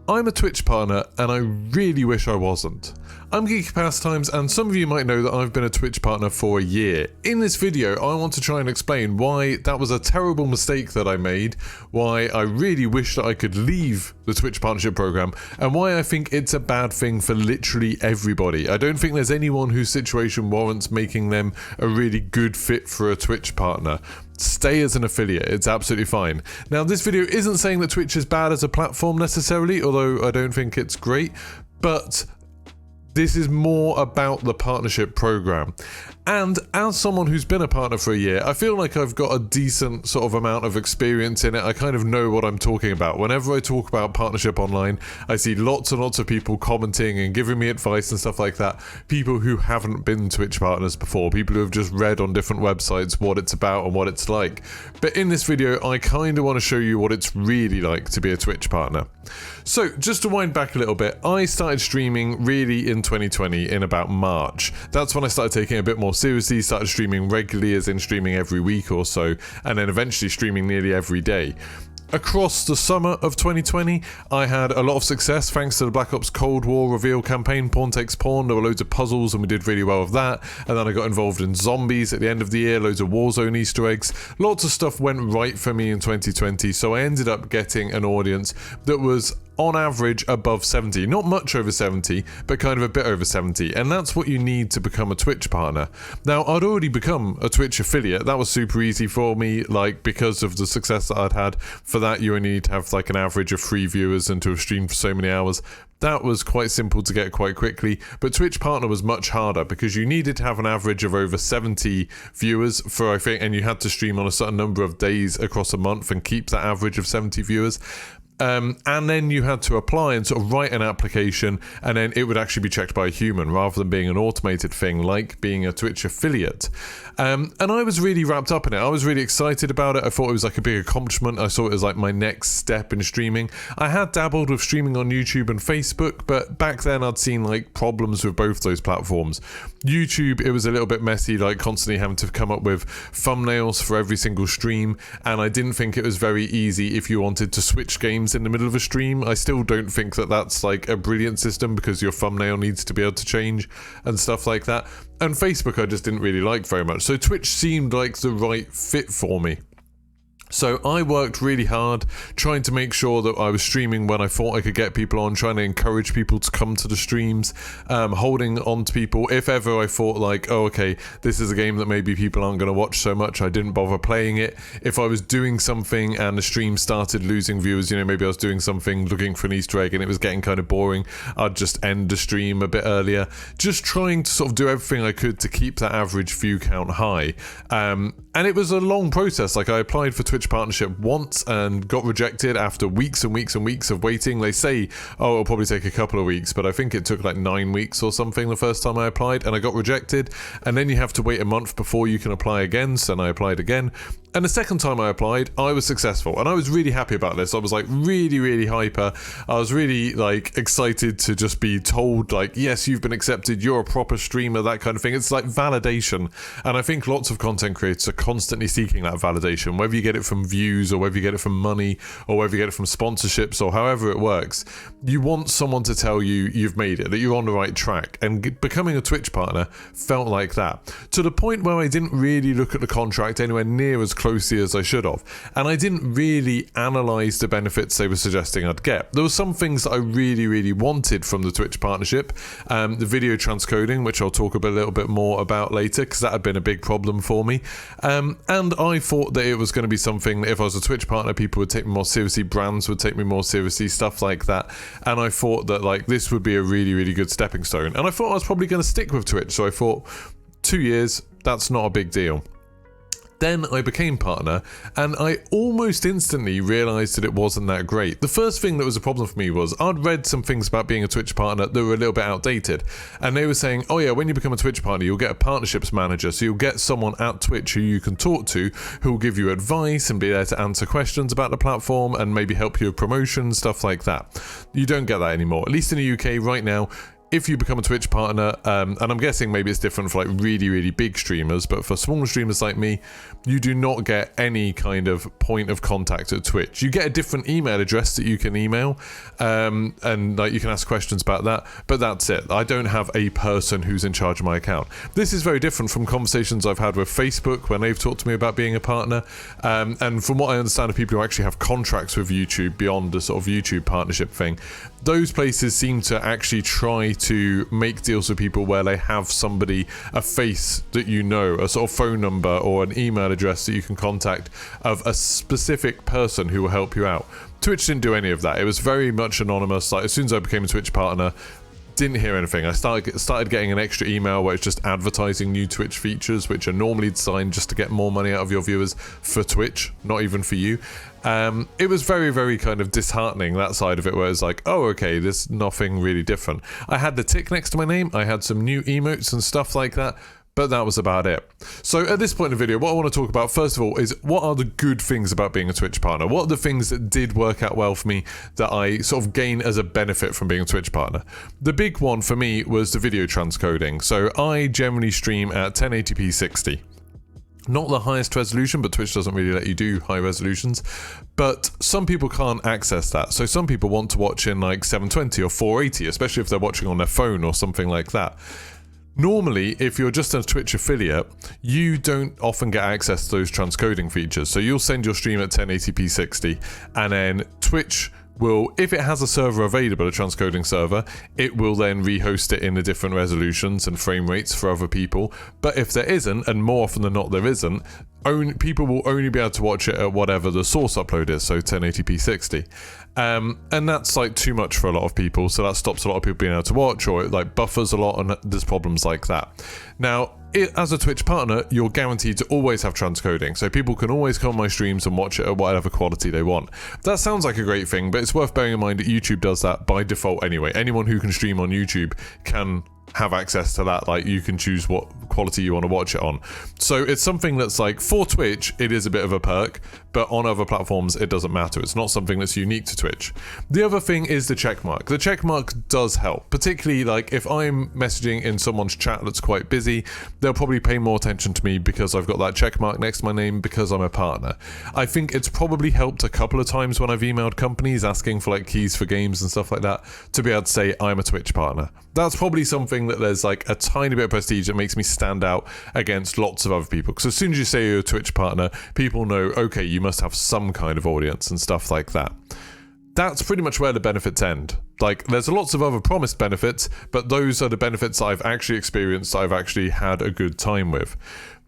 I'm a Twitch partner and I really wish I wasn't. I'm Geeky Pastimes and some of you might know that I've been a Twitch partner for a year. In this video I want to try and explain why that was a terrible mistake that I made, why I really wish that I could leave the Twitch partnership program, and why I think it's a bad thing for literally everybody. I don't think there's anyone whose situation warrants making them a really good fit for a Twitch partner. Stay as an affiliate, it's absolutely fine. Now this video isn't saying that Twitch is bad as a platform necessarily, although I don't think it's great, but this is more about the partnership program. And as someone who's been a partner for a year, I feel like I've got a decent sort of amount of experience in it. I kind of know what I'm talking about. Whenever I talk about partnership online, I see lots and lots of people commenting and giving me advice and stuff like that. People who haven't been Twitch partners before, people who have just read on different websites what it's about and what it's like. But in this video, I kind of want to show you what it's really like to be a Twitch partner. So just to wind back a little bit, I started streaming really in 2020 in about March. That's when I started taking it a bit more seriously, started streaming regularly, as in streaming every week or so, and then eventually streaming nearly every day. Across the summer of 2020, I had a lot of success thanks to the Black Ops Cold War reveal campaign, Pawn Takes Pawn. There were loads of puzzles and we did really well with that. And then I got involved in zombies at the end of the year, loads of Warzone Easter eggs. Lots of stuff went right for me in 2020, so I ended up getting an audience that was on average above 70, not much over 70, but kind of a bit over 70, and that's what you need to become a Twitch partner. Now, I'd already become a Twitch affiliate. That was super easy for me, like, because of the success that I'd had. For that, you only need to have like an average of 3 viewers and to have streamed for so many hours. That was quite simple to get quite quickly, but Twitch partner was much harder because you needed to have an average of over 70 viewers for, I think, and you had to stream on a certain number of days across a month and keep that average of 70 viewers. And then you had to apply and sort of write an application, and then it would actually be checked by a human rather than being an automated thing like being a Twitch affiliate. And I was really wrapped up in it. I was really excited about it. I thought it was like a big accomplishment. I saw it as like my next step in streaming. I had dabbled with streaming on YouTube and Facebook, but back then I'd seen like problems with both those platforms. YouTube, it was a little bit messy, like constantly having to come up with thumbnails for every single stream, and I didn't think it was very easy if you wanted to switch games in the middle of a stream. I still don't think that that's like a brilliant system because your thumbnail needs to be able to change and stuff like that. And Facebook I just didn't really like very much. So Twitch seemed like the right fit for me. So I worked really hard trying to make sure that I was streaming when I thought I could get people on, trying to encourage people to come to the streams, holding on to people. If ever I thought like, oh, okay, this is a game that maybe people aren't going to watch so much, I didn't bother playing it. If I was doing something and the stream started losing viewers, you know, maybe I was doing something looking for an Easter egg and it was getting kind of boring, I'd just end the stream a bit earlier. Just trying to sort of do everything I could to keep that average view count high. And it was a long process. Like I applied for Twitch partnership once and got rejected after weeks and weeks and weeks of waiting. They say, oh, it'll probably take a couple of weeks, but I think it took like 9 weeks or something the first time I applied, and I got rejected. And then you have to wait a month before you can apply again. So then I applied again. And the second time I applied, I was successful, and I was really happy about this. I was like really, really hyper. I was really like excited to just be told like, yes, you've been accepted, you're a proper streamer, that kind of thing. It's like validation. And I think lots of content creators are constantly seeking that validation, whether you get it from views or whether you get it from money or whether you get it from sponsorships or however it works. You want someone to tell you you've made it, that you're on the right track, and becoming a Twitch partner felt like that, to the point where I didn't really look at the contract anywhere near as closely as I should have, and I didn't really analyze the benefits they were suggesting I'd get. There were some things that I really, really wanted from the Twitch partnership, the video transcoding, which I'll talk a little bit more about later, because that had been a big problem for me, and I thought that it was going to be something that if I was a Twitch partner, people would take me more seriously, brands would take me more seriously, stuff like that, and I thought that like this would be a really, really good stepping stone, and I thought I was probably going to stick with Twitch, so I thought 2 years, that's not a big deal. Then I became partner, and I almost instantly realised that it wasn't that great. The first thing that was a problem for me was I'd read some things about being a Twitch partner that were a little bit outdated, and they were saying, oh yeah, when you become a Twitch partner, you'll get a partnerships manager, so you'll get someone at Twitch who you can talk to, who will give you advice and be there to answer questions about the platform and maybe help you with promotions, stuff like that. You don't get that anymore. At least in the UK right now, if you become a Twitch partner, and I'm guessing maybe it's different for like really, really big streamers, but for smaller streamers like me, you do not get any kind of point of contact at Twitch. You get a different email address that you can email, and like you can ask questions about that, but that's it. I don't have a person who's in charge of my account. This is very different from conversations I've had with Facebook when they've talked to me about being a partner, and from what I understand of people who actually have contracts with YouTube beyond the sort of YouTube partnership thing, those places seem to actually try to make deals with people where they have somebody, a face that you know, a sort of phone number or an email address that you can contact of a specific person who will help you out. Twitch didn't do any of that. It was very much anonymous. Like as soon as I became a Twitch partner, didn't hear anything. I started getting an extra email where it's just advertising new Twitch features, which are normally designed just to get more money out of your viewers for Twitch, not even for you. It was very, very kind of disheartening, that side of it, where it's like, oh, okay, there's nothing really different. I had the tick next to my name. I had some new emotes and stuff like that, but that was about it. So at this point in the video, what I want to talk about, first of all, is what are the good things about being a Twitch partner? What are the things that did work out well for me that I sort of gain as a benefit from being a Twitch partner? The big one for me was the video transcoding. So I generally stream at 1080p 60. Not the highest resolution, but Twitch doesn't really let you do high resolutions. But some people can't access that. So some people want to watch in like 720 or 480, especially if they're watching on their phone or something like that. Normally, if you're just a Twitch affiliate, you don't often get access to those transcoding features. So you'll send your stream at 1080p 60, and then Twitch will, if it has a server available, a transcoding server, it will then rehost it in the different resolutions and frame rates for other people. But if there isn't, and more often than not there isn't, people will only be able to watch it at whatever the source upload is, so 1080p 60. And that's like too much for a lot of people, so that stops a lot of people being able to watch, or it like buffers a lot, and there's problems like that. Now, as a Twitch partner, you're guaranteed to always have transcoding, so people can always come on my streams and watch it at whatever quality they want. That sounds like a great thing, but it's worth bearing in mind that YouTube does that by default anyway. Anyone who can stream on YouTube can have access to that. Like, you can choose what quality you want to watch it on. So it's something that's like, for Twitch, it is a bit of a perk, but on other platforms, it doesn't matter. It's not something that's unique to Twitch. The other thing is the checkmark. The checkmark does help, particularly like if I'm messaging in someone's chat that's quite busy, they'll probably pay more attention to me because I've got that checkmark next to my name because I'm a partner. I think it's probably helped a couple of times when I've emailed companies asking for like keys for games and stuff like that to be able to say I'm a Twitch partner. That's probably something that there's like a tiny bit of prestige that makes me stand out against lots of other people. Because as soon as you say you're a Twitch partner, people know, okay, you must have some kind of audience and stuff like that. That's pretty much where the benefits end. Like, there's lots of other promised benefits, but those are the benefits I've actually experienced, I've actually had a good time with.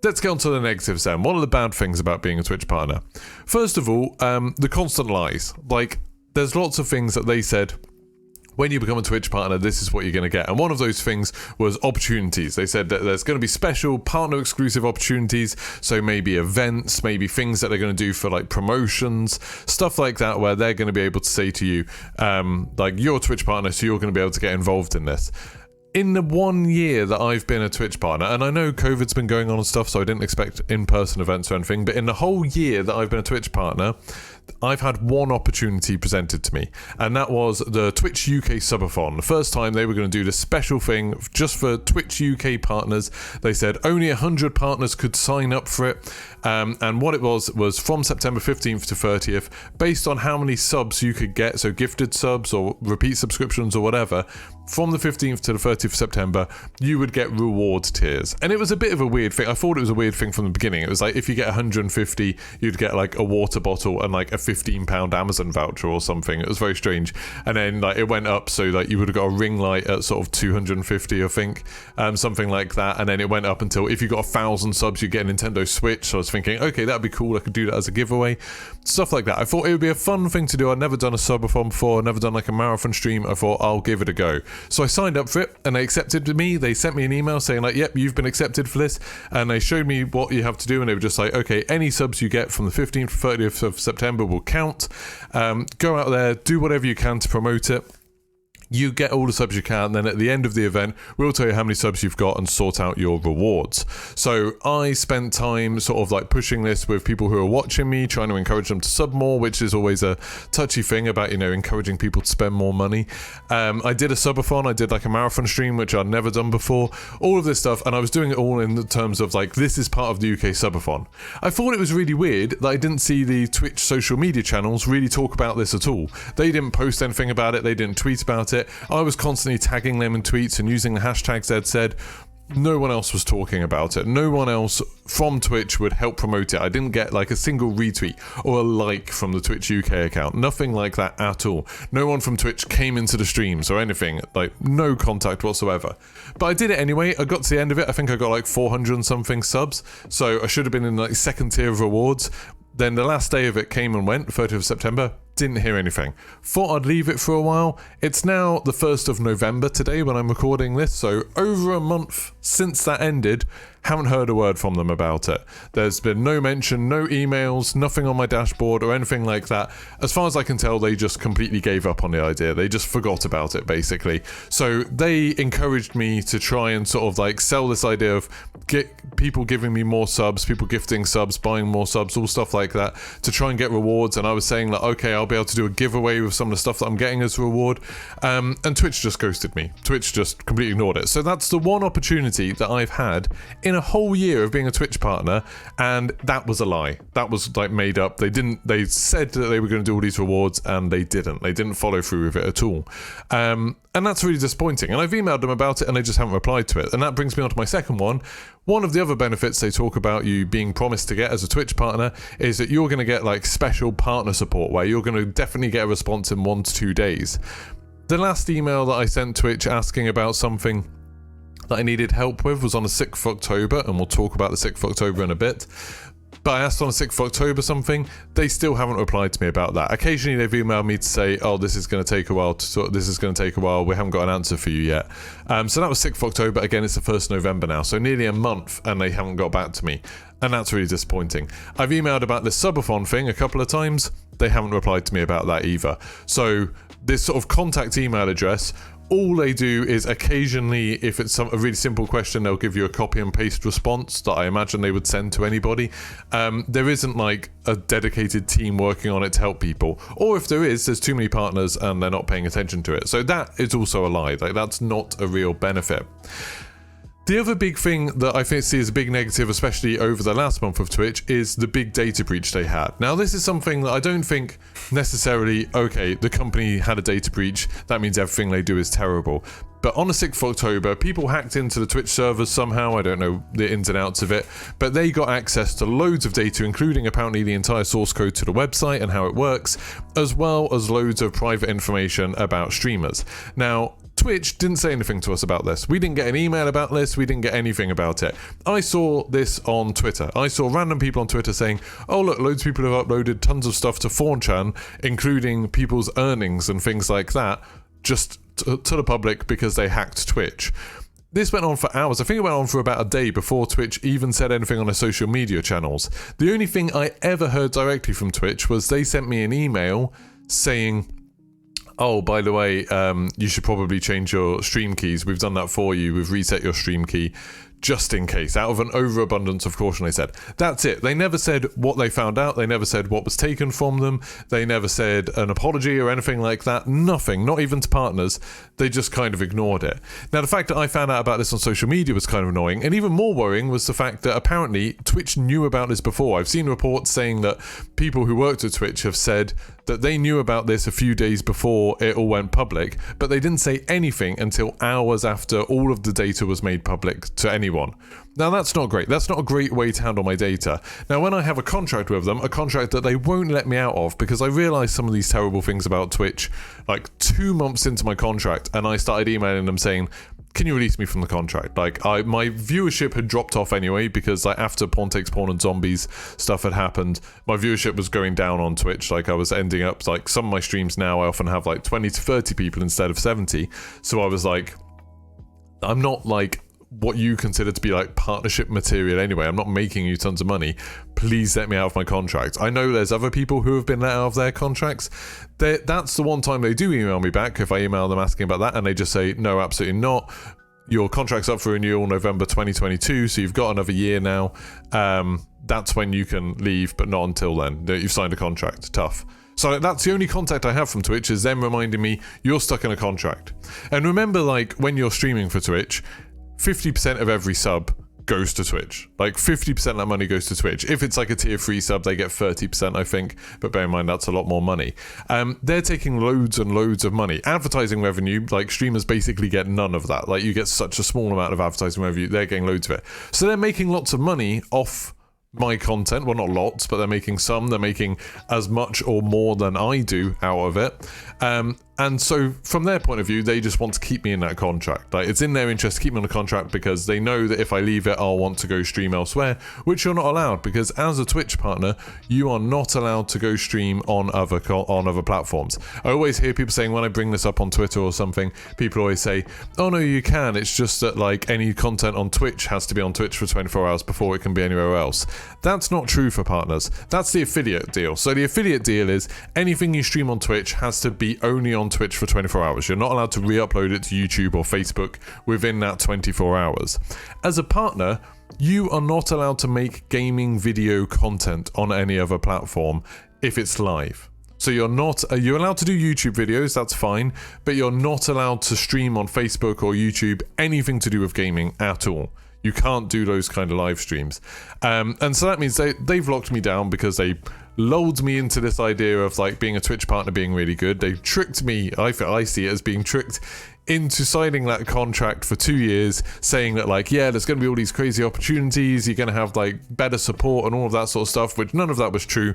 Let's get on to the negatives then. What are the bad things about being a Twitch partner? First of all, the constant lies. Like, there's lots of things that they said, when you become a Twitch partner, this is what you're going to get. And one of those things was opportunities. They said that there's going to be special partner exclusive opportunities. So maybe events, maybe things that they're going to do for like promotions, stuff like that, where they're going to be able to say to you, like, you're a Twitch partner, so you're going to be able to get involved in this. In the 1 year that I've been a Twitch partner, and I know COVID's been going on and stuff, so I didn't expect in-person events or anything, but in the whole year that I've been a Twitch partner, I've had one opportunity presented to me, and that was the Twitch UK Subathon. The first time they were going to do this special thing just for Twitch UK partners. They said only 100 partners could sign up for it, and what it was from September 15th to 30th, based on how many subs you could get, so gifted subs or repeat subscriptions or whatever, from the 15th to the 30th of September, you would get reward tiers. And it was a bit of a weird thing. I thought it was a weird thing from the beginning. It was like, if you get 150, you'd get like a water bottle and like a £15 Amazon voucher or something. It was very strange. And then like it went up, so like you would have got a ring light at sort of 250, I think, something like that. And then it went up until if you got 1,000 subs, you get a Nintendo Switch. So I was thinking, okay, that'd be cool. I could do that as a giveaway, stuff like that. I thought it would be a fun thing to do. I'd never done a subathon before, I'd never done like a marathon stream. I thought I'll give it a go. So I signed up for it, and they accepted me. They sent me an email saying like, yep, you've been accepted for this, and they showed me what you have to do, and they were just like, okay, any subs you get from the 15th to 30th of September will count. Go out there, do whatever you can to promote it. You get all the subs you can, and then at the end of the event, we'll tell you how many subs you've got and sort out your rewards. So I spent time sort of like pushing this with people who are watching me, trying to encourage them to sub more, which is always a touchy thing about, encouraging people to spend more money. I did a subathon, I did like a marathon stream, which I'd never done before, all of this stuff, and I was doing it all in the terms of like, this is part of the UK subathon. I thought it was really weird that I didn't see the Twitch social media channels really talk about this at all. They didn't post anything about it, they didn't tweet about it. I was constantly tagging them in tweets and using the hashtag ZZ. No one else was talking about it. No one else from Twitch would help promote it. I didn't get like a single retweet or a like from the Twitch UK account. Nothing like that at all. No one from Twitch came into the streams or anything. Like, no contact whatsoever. But I did it anyway. I got to the end of it. I think I got like 400 and something subs. So I should have been in like second tier of rewards. Then the last day of it came and went, 30th of September. Didn't hear anything. Thought I'd leave it for a while. It's now the 1st of November today when I'm recording this, so over a month since that ended, haven't heard a word from them about it. There's been no mention, no emails, nothing on my dashboard or anything like that. As far as I can tell, they just completely gave up on the idea. They just forgot about it, basically. So they encouraged me to try and sort of like sell this idea of get people giving me more subs, people gifting subs, buying more subs, all stuff like that, to try and get rewards. And I was saying like, okay, I'll be able to do a giveaway with some of the stuff that I'm getting as a reward. And Twitch just ghosted me. Twitch just completely ignored it. So that's the one opportunity that I've had in a whole year of being a Twitch partner, and that was a lie. That was like made up. They said that they were going to do all these rewards, and they didn't follow through with it at all. And that's really disappointing. And I've emailed them about it, and they just haven't replied to it. And that brings me on to my second one. One of the other benefits they talk about you being promised to get as a Twitch partner is that you're going to get like special partner support, where you're going to definitely get a response in 1 to 2 days. The last email that I sent Twitch asking about something that I needed help with was on the 6th of October, and we'll talk about the 6th of October in a bit. But I asked on the 6th of October something, they still haven't replied to me about that. Occasionally they've emailed me to say, oh, this is going to take a while, we haven't got an answer for you yet. So that was 6th of October, again it's the 1st of November now, so nearly a month and they haven't got back to me. And that's really disappointing. I've emailed about this subathon thing a couple of times, they haven't replied to me about that either. So this sort of contact email address, all they do is occasionally, if it's a really simple question, they'll give you a copy and paste response that I imagine they would send to anybody. There isn't like a dedicated team working on it to help people. Or if there is, there's too many partners and they're not paying attention to it. So that is also a lie. Like, that's not a real benefit. The other big thing that I see as a big negative, especially over the last month of Twitch, is the big data breach they had. Now, this is something that I don't think necessarily, okay, the company had a data breach, that means everything they do is terrible. But on the 6th of October, people hacked into the Twitch servers somehow, I don't know the ins and outs of it, but they got access to loads of data, including apparently the entire source code to the website and how it works, as well as loads of private information about streamers. Now, Twitch didn't say anything to us about this. We didn't get an email about this. We didn't get anything about it. I saw this on Twitter. I saw random people on Twitter saying, oh look, loads of people have uploaded tons of stuff to 4chan, including people's earnings and things like that, just to the public because they hacked Twitch. This went on for hours. I think it went on for about a day before Twitch even said anything on their social media channels. The only thing I ever heard directly from Twitch was they sent me an email saying, oh, by the way, you should probably change your stream keys. We've done that for you. We've reset your stream key just in case. Out of an overabundance of caution, they said. That's it. They never said what they found out. They never said what was taken from them. They never said an apology or anything like that. Nothing. Not even to partners. They just kind of ignored it. Now, the fact that I found out about this on social media was kind of annoying. And even more worrying was the fact that apparently Twitch knew about this before. I've seen reports saying that people who worked at Twitch have said that they knew about this a few days before it all went public, but they didn't say anything until hours after all of the data was made public to anyone. Now, that's not great. That's not a great way to handle my data. Now, when I have a contract with them, a contract that they won't let me out of, because I realized some of these terrible things about Twitch like 2 months into my contract, and I started emailing them saying, can you release me from the contract? Like, my viewership had dropped off anyway, because like after Porn Takes Porn and Zombies stuff had happened, my viewership was going down on Twitch. Like, I was ending up, like, some of my streams now I often have like 20 to 30 people instead of 70. So I was like, I'm not like what you consider to be like partnership material anyway. I'm not making you tons of money. Please let me out of my contract. I know there's other people who have been let out of their contracts. That's the one time they do email me back if I email them asking about that, and they just say, no, absolutely not. Your contract's up for renewal November 2022, so you've got another year now. That's when you can leave, but not until then. You've signed a contract. Tough. So that's the only contact I have from Twitch, is them reminding me you're stuck in a contract. And remember, like, when you're streaming for Twitch, 50% of every sub goes to Twitch. Like 50% of that money goes to Twitch. If it's like a tier 3 sub, they get 30%, I think, but bear in mind that's a lot more money. They're taking loads and loads of money. Advertising revenue, like streamers basically get none of that. Like you get such a small amount of advertising revenue, they're getting loads of it. So they're making lots of money off my content. Well, not lots, but they're making some. They're making as much or more than I do out of it. And so from their point of view, they just want to keep me in that contract. Like, it's in their interest to keep me on the contract because they know that if I leave it, I'll want to go stream elsewhere, which you're not allowed, because as a Twitch partner, you are not allowed to go stream on other platforms. I always hear people saying, when I bring this up on Twitter or something, people always say, oh no, you can. It's just that like any content on Twitch has to be on Twitch for 24 hours before it can be anywhere else. That's not true for partners. That's the affiliate deal. So the affiliate deal is anything you stream on Twitch has to be only on Twitch for 24 hours. You're not allowed to re-upload it to YouTube or Facebook within that 24 hours. As a partner, you are not allowed to make gaming video content on any other platform if it's live. So you're allowed to do YouTube videos, that's fine, but you're not allowed to stream on Facebook or YouTube anything to do with gaming at all. You can't do those kind of live streams. And so that means they've locked me down because they lulled me into this idea of like being a Twitch partner being really good. They tricked me, I see it as being tricked into signing that contract for 2 years, saying that like, yeah, there's going to be all these crazy opportunities, you're going to have like better support and all of that sort of stuff, which none of that was true.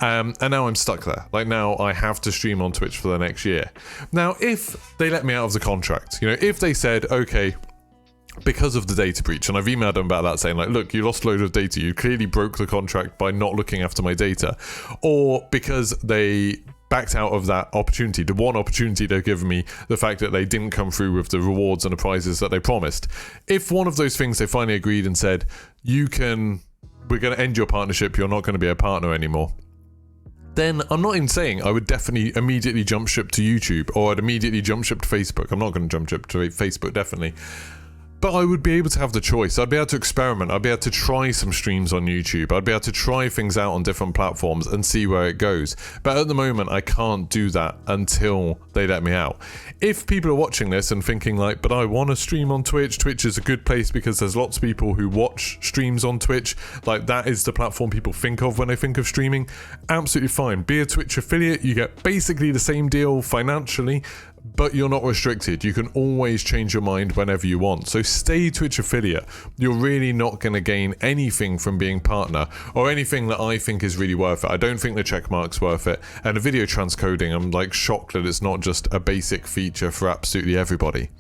And now I'm stuck there. Like now I have to stream on Twitch for the next year. Now, if they let me out of the contract, you know, if they said, okay, because of the data breach, and I've emailed them about that saying like, look, you lost a load of data, you clearly broke the contract by not looking after my data, or because they backed out of that opportunity, the one opportunity they've given me, the fact that they didn't come through with the rewards and the prizes that they promised. If one of those things they finally agreed and said, we're going to end your partnership, you're not going to be a partner anymore, then I'm not even saying I would definitely immediately jump ship to YouTube, or I'd immediately jump ship to Facebook. I'm not going to jump ship to Facebook, definitely. But I would be able to have the choice. I'd be able to experiment. I'd be able to try some streams on YouTube. I'd be able to try things out on different platforms and see where it goes. But at the moment, I can't do that until they let me out. If people are watching this and thinking like, but I want to stream on Twitch, Twitch is a good place because there's lots of people who watch streams on Twitch. Like that is the platform people think of when they think of streaming. Absolutely fine. Be a Twitch affiliate. You get basically the same deal financially, but you're not restricted. You can always change your mind whenever you want. So stay Twitch affiliate. You're really not going to gain anything from being partner or anything that I think is really worth it. I don't think the checkmark's worth it. And the video transcoding, I'm like shocked that it's not just a basic feature for absolutely everybody.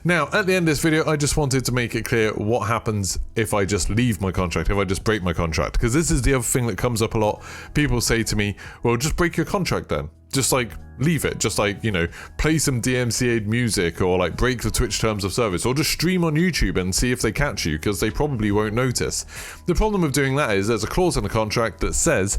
Now, at the end of this video, I just wanted to make it clear what happens if I just leave my contract, if I just break my contract. Because this is the other thing that comes up a lot. People say to me, well, just break your contract then. Just like leave it, just like, you know, play some DMCA'd music or like break the Twitch terms of service or just stream on YouTube and see if they catch you, because they probably won't notice. The problem with doing that is there's a clause in the contract that says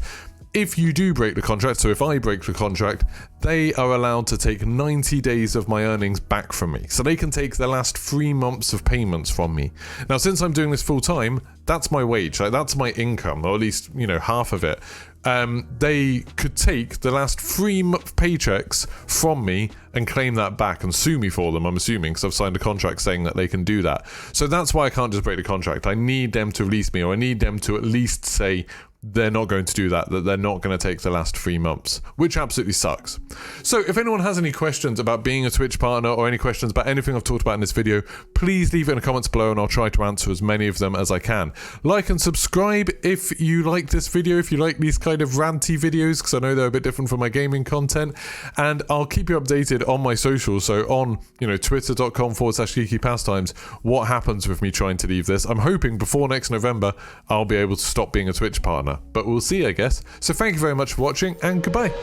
if you do break the contract, so if I break the contract, they are allowed to take 90 days of my earnings back from me. So they can take the last 3 months of payments from me. Now, since I'm doing this full time, that's my wage, like that's my income, or at least, you know, half of it. They could take the last 3 paychecks from me and claim that back and sue me for them, I'm assuming, because I've signed a contract saying that they can do that. So that's why I can't just break the contract. I need them to release me, or I need them to at least say they're not going to do that they're not going to take the last 3 months, which absolutely sucks. So if anyone has any questions about being a Twitch partner or any questions about anything I've talked about in this video, please leave it in the comments below and I'll try to answer as many of them as I can. Like and subscribe if you like this video, if you like these kind of ranty videos, because I know they're a bit different from my gaming content, and I'll keep you updated on my socials. So on, you know, twitter.com/Geeky Pastimes, what happens with me trying to leave this. I'm hoping before next November I'll be able to stop being a Twitch partner, but we'll see, I guess. So thank you very much for watching, and goodbye.